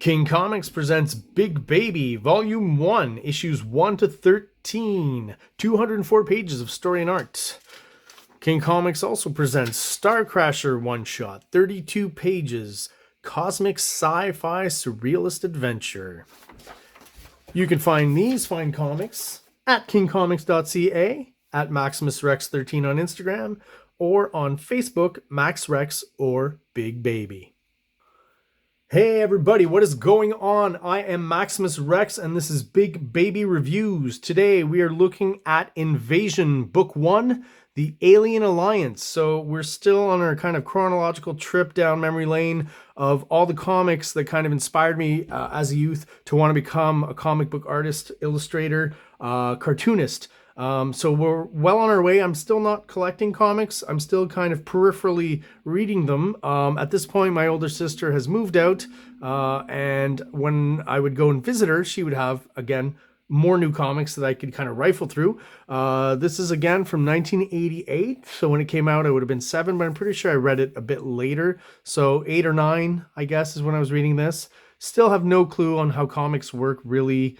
King Comics presents Big Baby, Volume 1, Issues 1 to 13, 204 pages of story and art. King Comics also presents Star Crasher one-shot, 32 pages, cosmic sci-fi surrealist adventure. You can find these fine comics at kingcomics.ca, at MaximusRex13 on Instagram, or on Facebook, MaxRex or Big Baby. Hey everybody, what is going on? I am Maximus Rex and this is Big Baby Reviews. Today we are looking at Invasion Book 1, The Alien Alliance. So we're still on our kind of chronological trip down memory lane of all the comics that kind of inspired me as a youth to want to become a comic book artist, illustrator, cartoonist. So we're well on our way. I'm still not collecting comics. I'm still kind of peripherally reading them. At this point, my older sister has moved out, and when I would go and visit her, she would have, again, more new comics that I could kind of rifle through. This is, again, from 1988, so when it came out, I would have been 7, but I'm pretty sure I read it a bit later. So 8 or 9, I guess, is when I was reading this. Still have no clue on how comics work, really.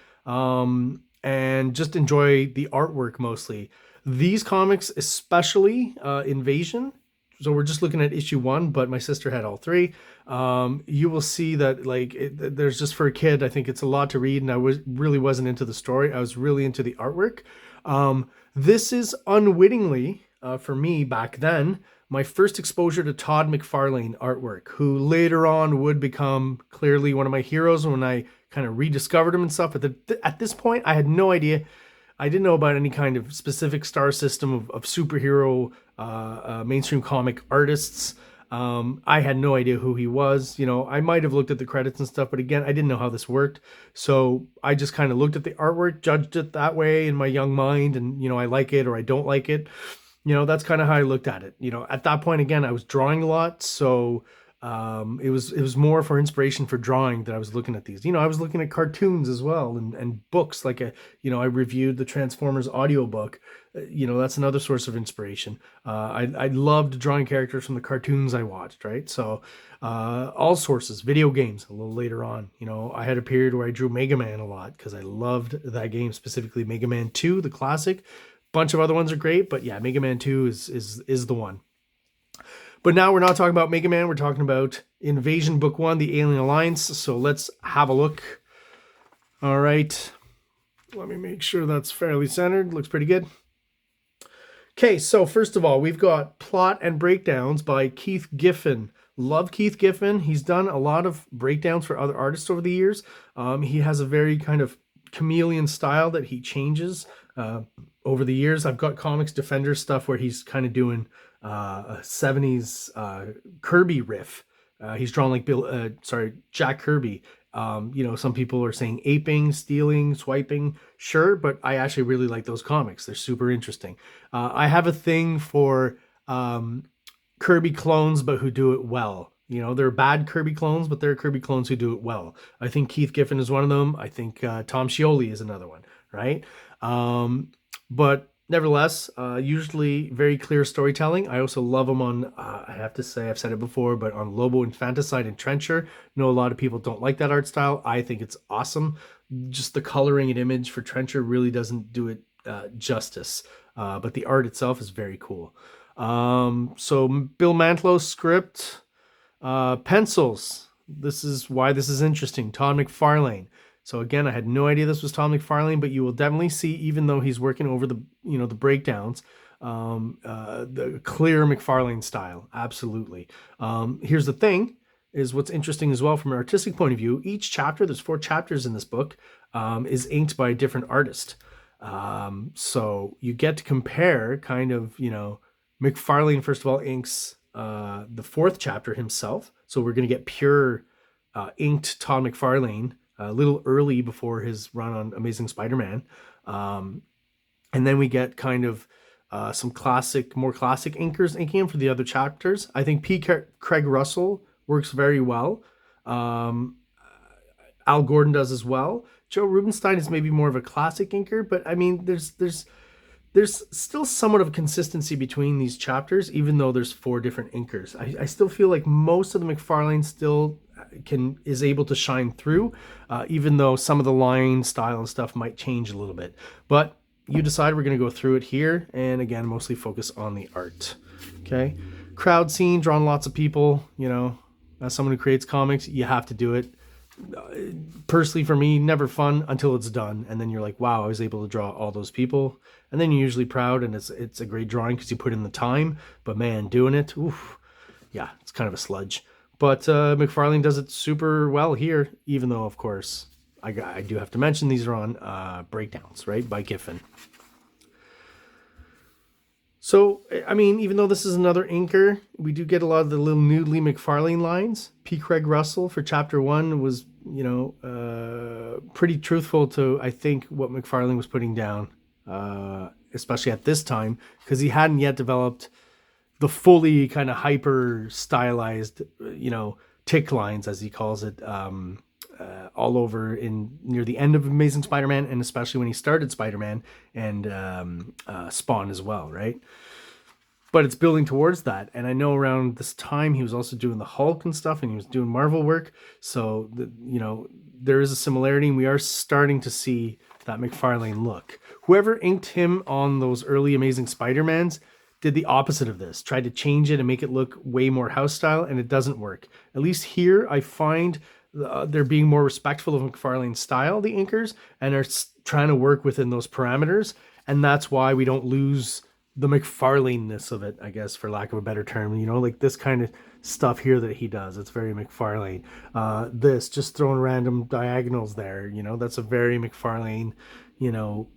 And just enjoy the artwork mostly. These comics, especially Invasion, so we're just looking at issue 1, but my sister had all 3. You will see that there's just, for a kid, I think it's a lot to read, and I really wasn't into the story. I was really into the artwork. This is unwittingly, for me back then, my first exposure to Todd McFarlane artwork, who later on would become clearly one of my heroes when I kind of rediscovered him and stuff. At this point, I had no idea. I didn't know about any kind of specific star system of superhero mainstream comic artists. I had no idea who he was. You know, I might have looked at the credits and stuff, but again, I didn't know how this worked. So I just kind of looked at the artwork, judged it that way in my young mind, and, you know, I like it or I don't like it. You know, that's kind of how I looked at it. You know, at that point, again, I was drawing a lot, so it was more for inspiration for drawing that I was looking at these. You know, I was looking at cartoons as well and books like I reviewed the Transformers audiobook. You know, that's another source of inspiration. I loved drawing characters from the cartoons I watched, right? So all sources, video games a little later on. You know, I had a period where I drew Mega Man a lot because I loved that game, specifically Mega Man 2, the classic. Bunch of other ones are great, but yeah, Mega Man 2 is the one. But now we're not talking about Mega Man, we're talking about Invasion Book 1, The Alien Alliance. So let's have a look. All right. Let me make sure that's fairly centered. Looks pretty good. Okay, so first of all, we've got plot and breakdowns by Keith Giffen. Love Keith Giffen. He's done a lot of breakdowns for other artists over the years. He has a very kind of chameleon style that he changes over the years. I've got Comics Defender stuff where he's kind of doing a 70s Kirby riff. He's drawn like Jack Kirby. You know, some people are saying aping, stealing, swiping. Sure, but I actually really like those comics. They're super interesting. I have a thing for Kirby clones, but who do it well. You know, they're bad Kirby clones, but they're Kirby clones who do it well. I think Keith Giffen is one of them. I think Tom Scioli is another one, right? But nevertheless, usually very clear storytelling. I also love them on, I have to say, I've said it before, but on Lobo Infanticide and Trencher. I know a lot of people don't like that art style. I think it's awesome. Just the coloring and image for Trencher really doesn't do it justice. But the art itself is very cool. So Bill Mantlow's script, pencils. This is why this is interesting. Todd McFarlane. So again, I had no idea this was Todd McFarlane, but you will definitely see, even though he's working over the breakdowns, the clear McFarlane style. Absolutely. Here's the thing, is what's interesting as well from an artistic point of view. Each chapter, there's 4 chapters in this book, is inked by a different artist. So you get to compare kind of, you know, McFarlane, first of all, inks the 4th chapter himself. So we're going to get pure inked Todd McFarlane a little early before his run on Amazing Spider-Man. And then we get kind of some more classic inkers inking him for the other chapters. I think Craig Russell works very well. Al Gordon does as well. Joe Rubinstein is maybe more of a classic inker, but I mean, there's still somewhat of a consistency between these chapters, even though there's 4 different inkers. I still feel like most of the McFarlane still is able to shine through, even though some of the line style and stuff might change a little bit. But you decide. We're going to go through it here, and again, mostly focus on the art. Okay, crowd scene, drawn lots of people. You know, as someone who creates comics, you have to do it. Personally, for me, never fun until it's done, and then you're like, wow, I was able to draw all those people, and then you're usually proud, and it's a great drawing because you put in the time. But man, doing it, oof, yeah, it's kind of a sludge. But McFarlane does it super well here, even though, of course, I do have to mention these are on breakdowns, right, by Giffen. So, I mean, even though this is another inker, we do get a lot of the little noodly McFarlane lines. P. Craig Russell for Chapter 1 was, you know, pretty truthful to, I think, what McFarlane was putting down, especially at this time, because he hadn't yet developed the fully kind of hyper stylized, you know, tick lines, as he calls it, all over in near the end of Amazing Spider-Man, and especially when he started Spider-Man and Spawn as well, right? But it's building towards that, and I know around this time he was also doing the Hulk and stuff, and he was doing Marvel work, so you know, there is a similarity, and we are starting to see that McFarlane look. Whoever inked him on those early Amazing Spider-Mans did the opposite of this, tried to change it and make it look way more house style, and it doesn't work. At least here, I find they're being more respectful of McFarlane's style, the inkers, and are trying to work within those parameters, and that's why we don't lose the McFarlane-ness of it, I guess, for lack of a better term. You know, like this kind of stuff here that he does, it's very McFarlane. This, just throwing random diagonals there, you know, that's a very McFarlane, you know,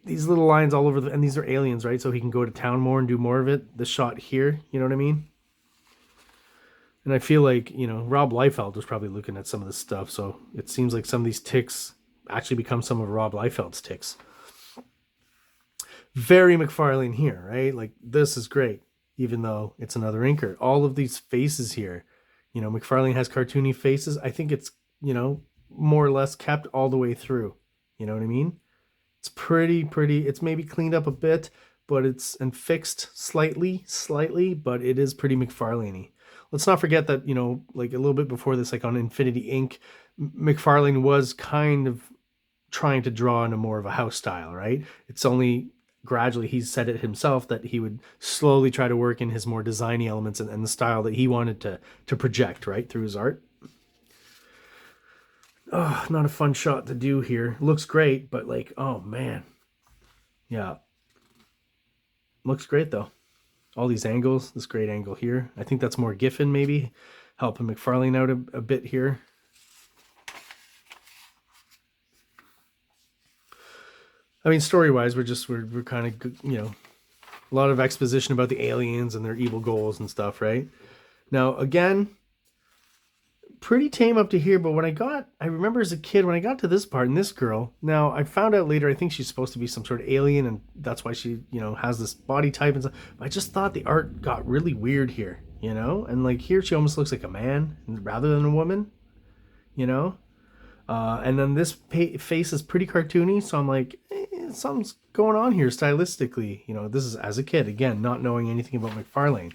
these little lines all over, and these are aliens, right? So he can go to town more and do more of it. The shot here, you know what I mean? And I feel like, you know, Rob Liefeld was probably looking at some of this stuff, so it seems like some of these ticks actually become some of Rob Liefeld's ticks. Very McFarlane here, right? Like, this is great, even though it's another inker. All of these faces here, you know, McFarlane has cartoony faces. I think it's, you know, more or less kept all the way through. You know what I mean? It's pretty. It's maybe cleaned up a bit, but it's, and fixed slightly, but it is pretty McFarlane-y. Let's not forget that, you know, like a little bit before this, like on Infinity Inc., McFarlane was kind of trying to draw in a more of a house style, right? It's only gradually, he's said it himself, that he would slowly try to work in his more designy elements and the style that he wanted to project, right, through his art. Oh, not a fun shot to do here. Looks great, but like, oh man. Yeah. Looks great though. All these angles, this great angle here. I think that's more Giffen maybe, helping McFarlane out a bit here. I mean, story-wise, we're kind of, you know, a lot of exposition about the aliens and their evil goals and stuff, right? Now, again, pretty tame up to here, but I remember as a kid, when I got to this part, and this girl, now I found out later, I think she's supposed to be some sort of alien, and that's why she, you know, has this body type and stuff. But I just thought the art got really weird here, you know? And like here, she almost looks like a man rather than a woman, you know? And then this face is pretty cartoony, so I'm like, something's going on here stylistically. You know, this is as a kid, again, not knowing anything about McFarlane.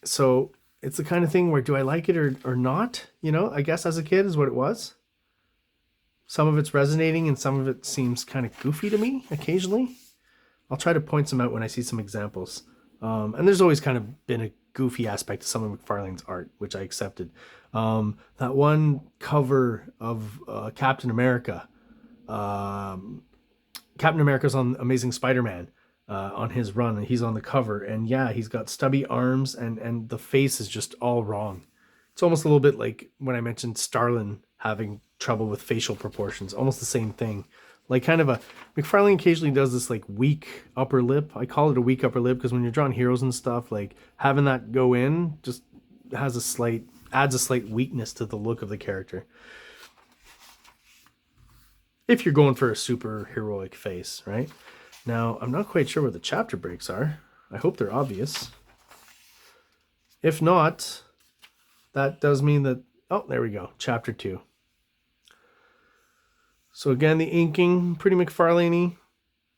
So it's the kind of thing where, do I like it or not? You know, I guess as a kid is what it was. Some of it's resonating and some of it seems kind of goofy to me occasionally. I'll try to point some out when I see some examples. And there's always kind of been a goofy aspect to some of McFarlane's art, which I accepted. That one cover of Captain America. Captain America's on Amazing Spider-Man. On his run, and he's on the cover, and yeah, he's got stubby arms, and the face is just all wrong. It's almost a little bit like when I mentioned Starlin having trouble with facial proportions, almost the same thing. Like kind of a, McFarlane occasionally does this like weak upper lip. I call it a weak upper lip because when you're drawing heroes and stuff, like having that go in just adds a slight weakness to the look of the character. If you're going for a super heroic face, right? Now, I'm not quite sure where the chapter breaks are. I hope they're obvious. If not, that does mean that... Oh, there we go. Chapter 2. So again, the inking, pretty McFarlane-y.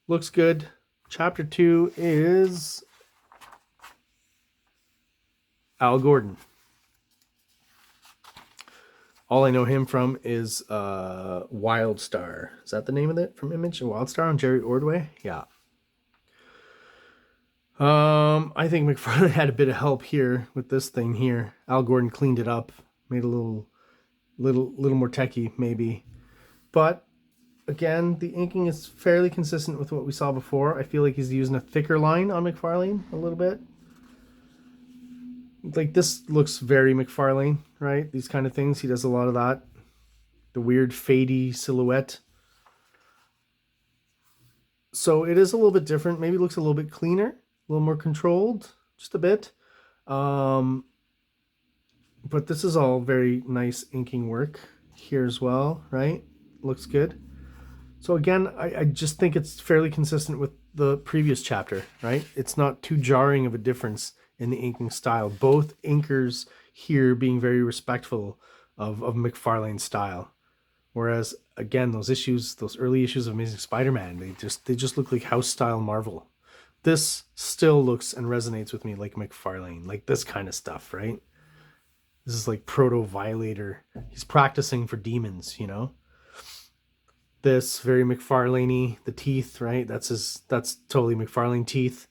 Looks good. Chapter 2 is... Al Gordon. All I know him from is Wildstar. Is that the name of it from Image? Wildstar on Jerry Ordway? Yeah. I think McFarlane had a bit of help here with this thing here. Al Gordon cleaned it up, made a little more techy maybe. But again, the inking is fairly consistent with what we saw before. I feel like he's using a thicker line on McFarlane a little bit. Like this looks very McFarlane, right? These kind of things. He does a lot of that. The weird fadey silhouette. So it is a little bit different. Maybe it looks a little bit cleaner, a little more controlled, just a bit. But this is all very nice inking work here as well, right? Looks good. So again, I just think it's fairly consistent with the previous chapter, right? It's not too jarring of a difference in the inking style. Both inkers here being very respectful of McFarlane's style. Whereas again, those early issues of Amazing Spider-Man, they just look like house style Marvel. This still looks and resonates with me like McFarlane, like this kind of stuff, right? This is like Proto Violator. He's practicing for demons, you know? This very McFarlane-y, the teeth, right? That's totally McFarlane teeth.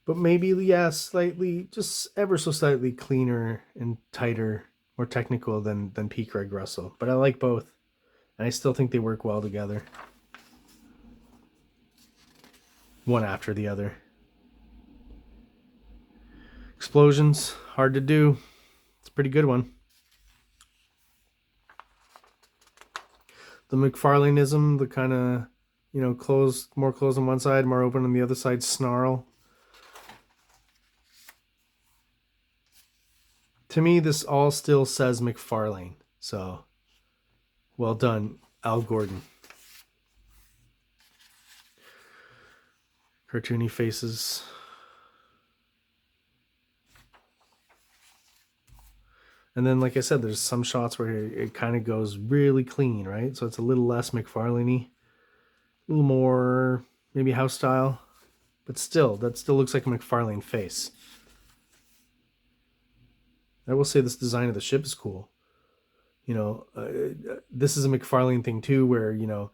But maybe, yeah, slightly, just ever so slightly cleaner and tighter, more technical than P. Craig Russell. But I like both. And I still think they work well together. One after the other. Explosions, hard to do. It's a pretty good one. The McFarlaneism, the kind of, you know, more closed on one side, more open on the other side, snarl. To me, this all still says McFarlane. So, well done, Al Gordon. Cartoony faces. And then, like I said, there's some shots where it kind of goes really clean, right? So it's a little less McFarlane-y. A little more, maybe house style. But still, that still looks like a McFarlane face. I will say this design of the ship is cool. You know, this is a McFarlane thing too, where, you know,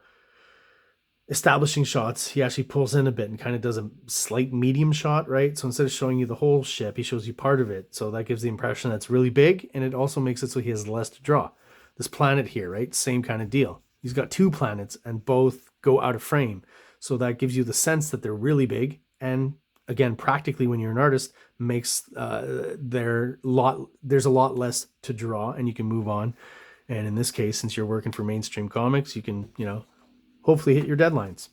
establishing shots, he actually pulls in a bit and kind of does a slight medium shot, right? So instead of showing you the whole ship, he shows you part of it. So that gives the impression that it's really big, and it also makes it so he has less to draw. This planet here, right? Same kind of deal. He's got two planets and both go out of frame. So that gives you the sense that they're really big. And again, practically when you're an artist, makes there's a lot less to draw and you can move on. And in this case, since you're working for mainstream comics, you can, you know, hopefully hit your deadlines.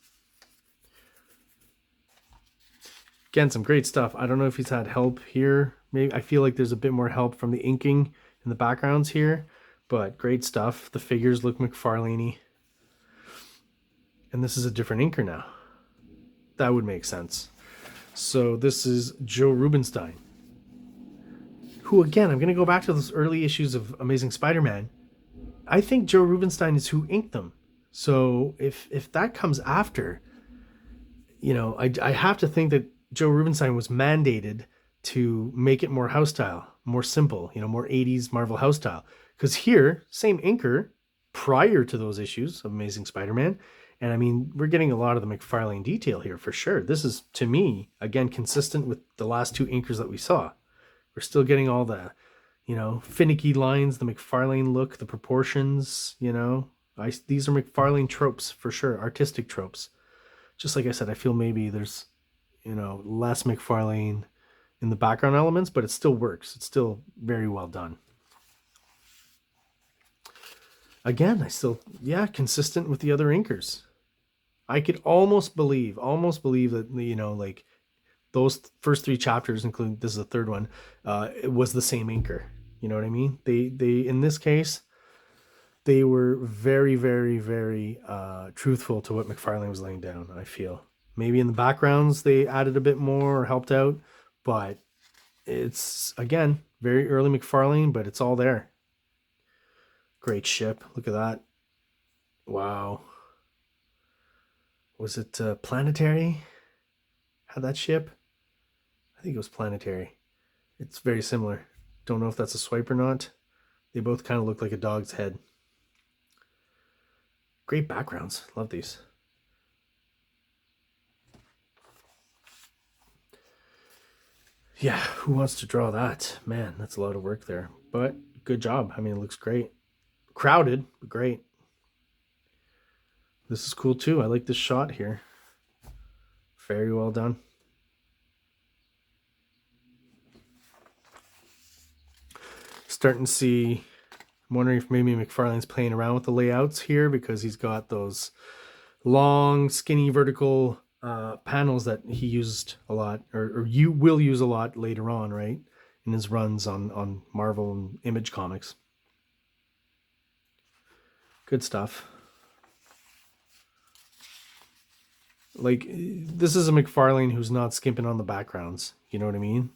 Again, some great stuff. I don't know if he's had help here. Maybe I feel like there's a bit more help from the inking in the backgrounds here, but great stuff. The figures look McFarlane-y. And this is a different inker now. That would make sense. So this is Joe Rubinstein, who, again, I'm going to go back to those early issues of Amazing Spider-Man. I think Joe Rubinstein is who inked them. So if that comes after, you know, I have to think that Joe Rubinstein was mandated to make it more house style, more simple, you know, more 80s Marvel house style. Because here, same inker prior to those issues of Amazing Spider-Man. And I mean, we're getting a lot of the McFarlane detail here for sure. This is, to me, again, consistent with the last two inkers that we saw. We're still getting all the, you know, finicky lines, the McFarlane look, the proportions, you know. These are McFarlane tropes for sure, artistic tropes. Just like I said, I feel maybe there's, you know, less McFarlane in the background elements, but it still works. It's still very well done. Again, consistent with the other inkers. I could almost believe that, you know, like those first three chapters, including this is the third one, it was the same inker. You know what I mean? They in this case, they were very, very, very truthful to what McFarlane was laying down, I feel. Maybe in the backgrounds they added a bit more or helped out, but it's, again, very early McFarlane, but it's all there. Great ship. Look at that. Wow. Was it Planetary? Had that ship? I think it was Planetary. It's very similar. Don't know if that's a swipe or not. They both kind of look like a dog's head. Great backgrounds. Love these. Yeah, who wants to draw that? Man, that's a lot of work there. But good job. I mean, it looks great. Crowded, but great. This is cool too. I like this shot here. Very well done. Starting to see, I'm wondering if maybe McFarlane's playing around with the layouts here because he's got those long, skinny, vertical panels that he used a lot, or you will use a lot later on, right? In his runs on Marvel and Image Comics. Good stuff. Like, this is a McFarlane who's not skimping on the backgrounds. You know what I mean?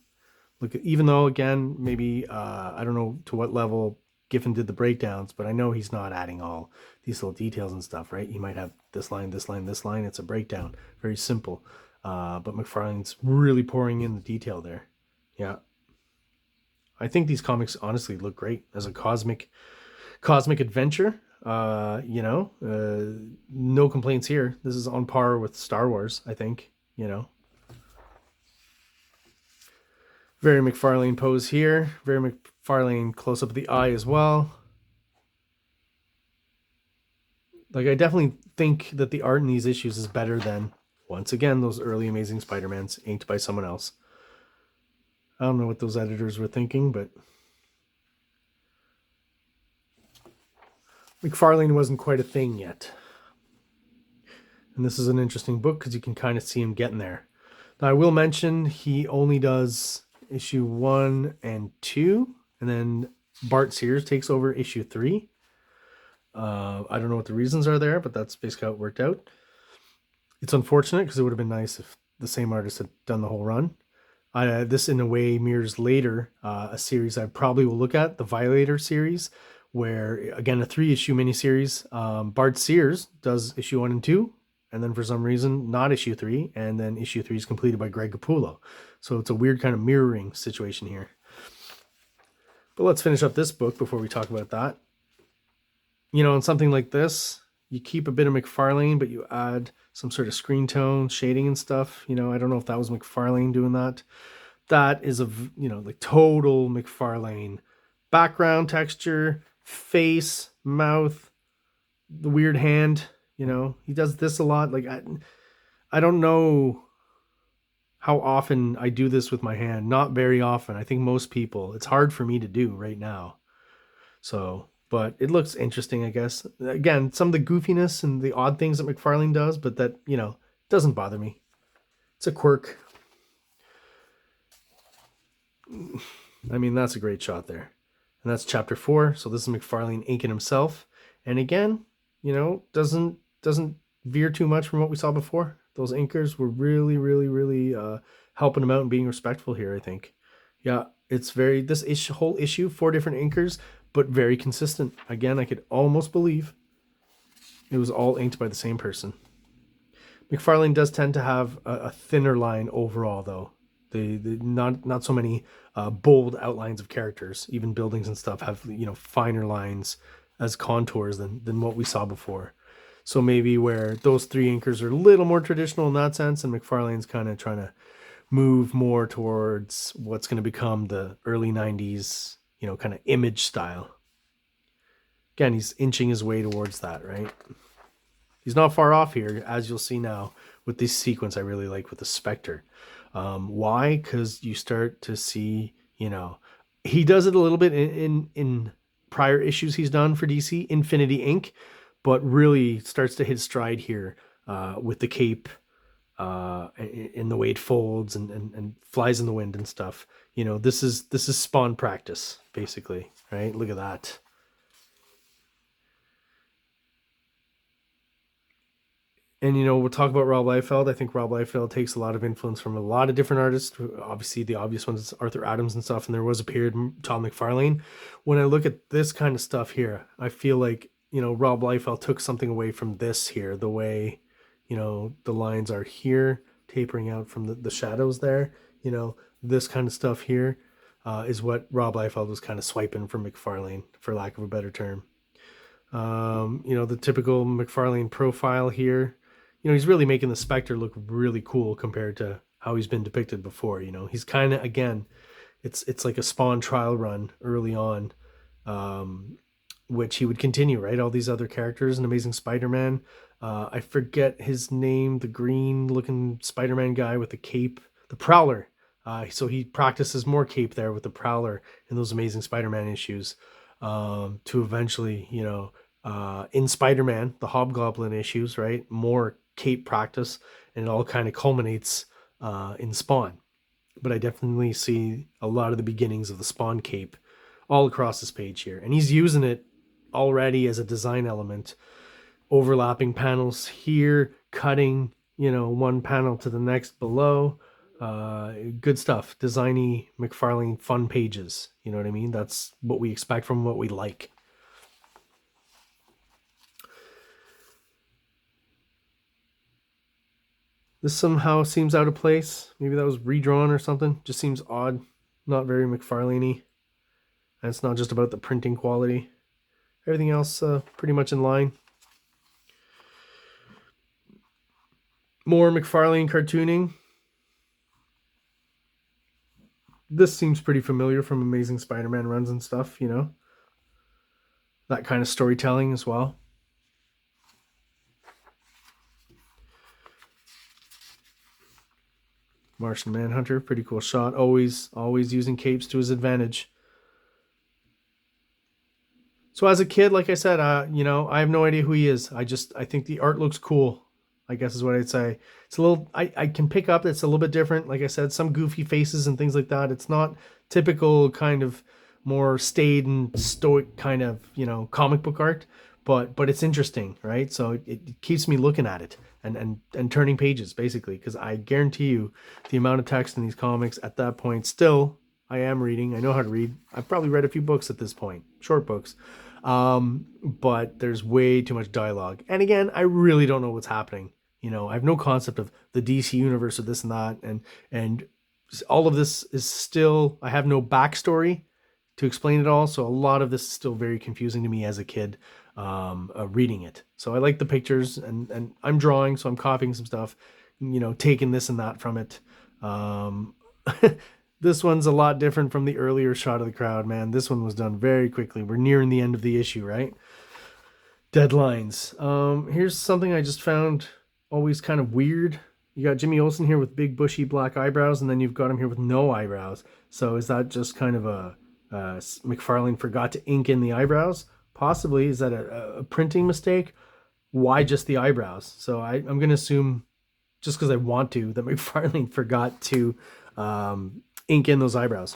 Look, even though, again, maybe, I don't know to what level Giffen did the breakdowns, but I know he's not adding all these little details and stuff, right? You might have this line, this line, this line. It's a breakdown. Very simple. But McFarlane's really pouring in the detail there. Yeah. I think these comics honestly look great as a cosmic adventure. No complaints here. This is on par with Star Wars, I think, Very McFarlane pose here. Very McFarlane close up of the eye as well. Like, I definitely think that the art in these issues is better than, once again, those early Amazing Spider-Mans inked by someone else. I don't know what those editors were thinking, but McFarlane wasn't quite a thing yet. And this is an interesting book because you can kind of see him getting there. Now, I will mention he only does issue 1 and 2, and then Bart Sears takes over issue 3. I don't know what the reasons are there, but that's basically how it worked out. It's unfortunate because it would have been nice if the same artist had done the whole run. This, in a way, mirrors later a series I probably will look at, the Violator series, where, again, a 3-issue miniseries. Bart Sears does issue 1 and 2, and then for some reason, not issue 3, and then issue 3 is completed by Greg Capullo. So it's a weird kind of mirroring situation here. But let's finish up this book before we talk about that. In something like this, you keep a bit of McFarlane, but you add some sort of screen tone, shading and stuff. I don't know if that was McFarlane doing that. That is like total McFarlane. Background texture, face, mouth, the weird hand. He does this a lot. Like, I don't know how often I do this with my hand. Not very often. I think most people, it's hard for me to do right now. So, but it looks interesting, I guess. Again, some of the goofiness and the odd things that McFarlane does, but that, doesn't bother me. It's a quirk. I mean, that's a great shot there. And that's chapter 4. So this is McFarlane inking himself. And again, doesn't veer too much from what we saw before. Those inkers were really, really, really helping him out and being respectful here, I think. Yeah, it's this whole issue, 4 different inkers, but very consistent. Again, I could almost believe it was all inked by the same person. McFarlane does tend to have a thinner line overall, though. The not so many bold outlines of characters. Even buildings and stuff have finer lines as contours than what we saw before. So maybe where those 3 inkers are a little more traditional in that sense, and McFarlane's kind of trying to move more towards what's going to become the early 90s, kind of Image style. Again, he's inching his way towards that, right? He's not far off here, as you'll see now with this sequence I really like with the Spectre. Why? Because you start to see, he does it a little bit in prior issues he's done for DC, Infinity Inc., but really starts to hit stride here with the cape in the way it folds and flies in the wind and stuff. This is Spawn practice, basically, right? Look at that. And, we'll talk about Rob Liefeld. I think Rob Liefeld takes a lot of influence from a lot of different artists. Obviously, the obvious ones, Arthur Adams and stuff. And there was a period, Todd McFarlane. When I look at this kind of stuff here, I feel like, Rob Liefeld took something away from this here. The way, the lines are here, tapering out from the shadows there. This kind of stuff here. is what Rob Liefeld was kind of swiping from McFarlane, for lack of a better term. You know, the typical McFarlane profile here. You know, he's really making the Spectre look really cool compared to how he's been depicted before. You know, he's kind of, again, it's like a Spawn trial run early on, which he would continue, right? All these other characters, an Amazing Spider-Man. I forget his name, the green-looking Spider-Man guy with the cape, the Prowler. So he practices more cape there with the Prowler in those Amazing Spider-Man issues, to eventually, you know, in Spider-Man, the Hobgoblin issues, right? More cape practice, and it all kind of culminates in Spawn. But I definitely see a lot of the beginnings of the Spawn cape all across this page here. And he's using it already as a design element, overlapping panels here, cutting, you know, one panel to the next below. Good stuff. Designy McFarlane fun pages. You know what I mean? That's what we expect from what we like. This somehow seems out of place. Maybe that was redrawn or something. Just seems odd. Not very McFarlane-y. And it's not just about the printing quality. Everything else pretty much in line. More McFarlane cartooning. This seems pretty familiar from Amazing Spider-Man runs and stuff, you know. That kind of storytelling as well. Martian Manhunter, pretty cool shot. Always using capes to his advantage. So as a kid, like I said, you know, I have no idea who he is. I think the art looks cool, I guess is what I'd say. It's a little, I can pick up it's a little bit different. Like I said, some goofy faces and things like that. It's not typical kind of more staid and stoic kind of, you know, comic book art, but it's interesting, right? So it keeps me looking at it and turning pages, basically, because I guarantee you the amount of text in these comics at that point, still, I am reading. I know how to read. I've probably read a few books at this point, short books. But there's way too much dialogue. And again, I really don't know what's happening. You know, I have no concept of the DC universe or this and that. And all of this is still, I have no backstory to explain it all. So a lot of this is still very confusing to me as a kid, reading it. So I like the pictures and I'm drawing, so I'm copying some stuff, you know, taking this and that from it. This one's a lot different from the earlier Shot of the Crowd, man. This one was done very quickly. We're nearing the end of the issue, right? Deadlines. Here's something I just found always kind of weird. You got Jimmy Olsen here with big bushy black eyebrows, and then you've got him here with no eyebrows. So is that just kind of a McFarlane forgot to ink in the eyebrows? Possibly. Is that a printing mistake? Why just the eyebrows? So I'm going to assume, just because I want to, that McFarlane forgot to ink in those eyebrows.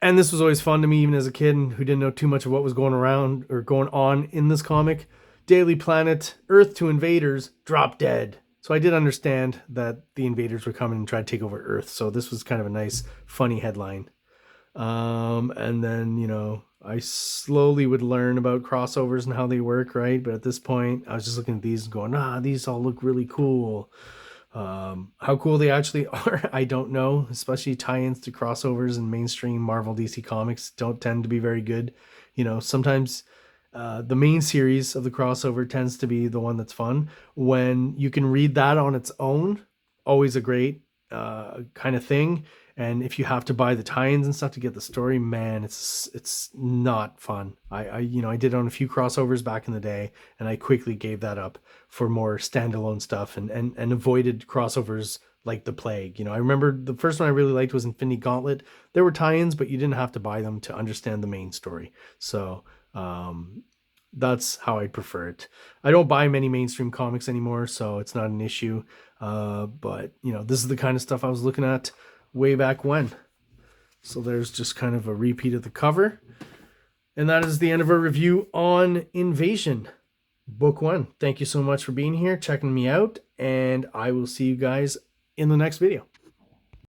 And this was always fun to me, even as a kid who didn't know too much of what was going around or going on in this comic. Daily Planet, Earth to invaders, drop dead. So I did understand that the invaders were coming and try to take over Earth. So this was kind of a nice, funny headline. And then, you know, I slowly would learn about crossovers and how they work, right? But at this point, I was just looking at these and going, these all look really cool. How cool they actually are, I don't know, especially tie-ins to crossovers and mainstream Marvel DC comics don't tend to be very good. You know, sometimes the main series of the crossover tends to be the one that's fun. When you can read that on its own, always a great kind of thing. And if you have to buy the tie-ins and stuff to get the story, man, it's not fun. I did on a few crossovers back in the day, and I quickly gave that up for more standalone stuff and avoided crossovers like the plague. You know, I remember the first one I really liked was Infinity Gauntlet. There were tie-ins, but you didn't have to buy them to understand the main story. So that's how I prefer it. I don't buy many mainstream comics anymore, so it's not an issue. But you know, this is the kind of stuff I was looking at way back when. So there's just kind of a repeat of the cover. And that is the end of our review on Invasion, Book 1. Thank you so much for being here, checking me out, and I will see you guys in the next video.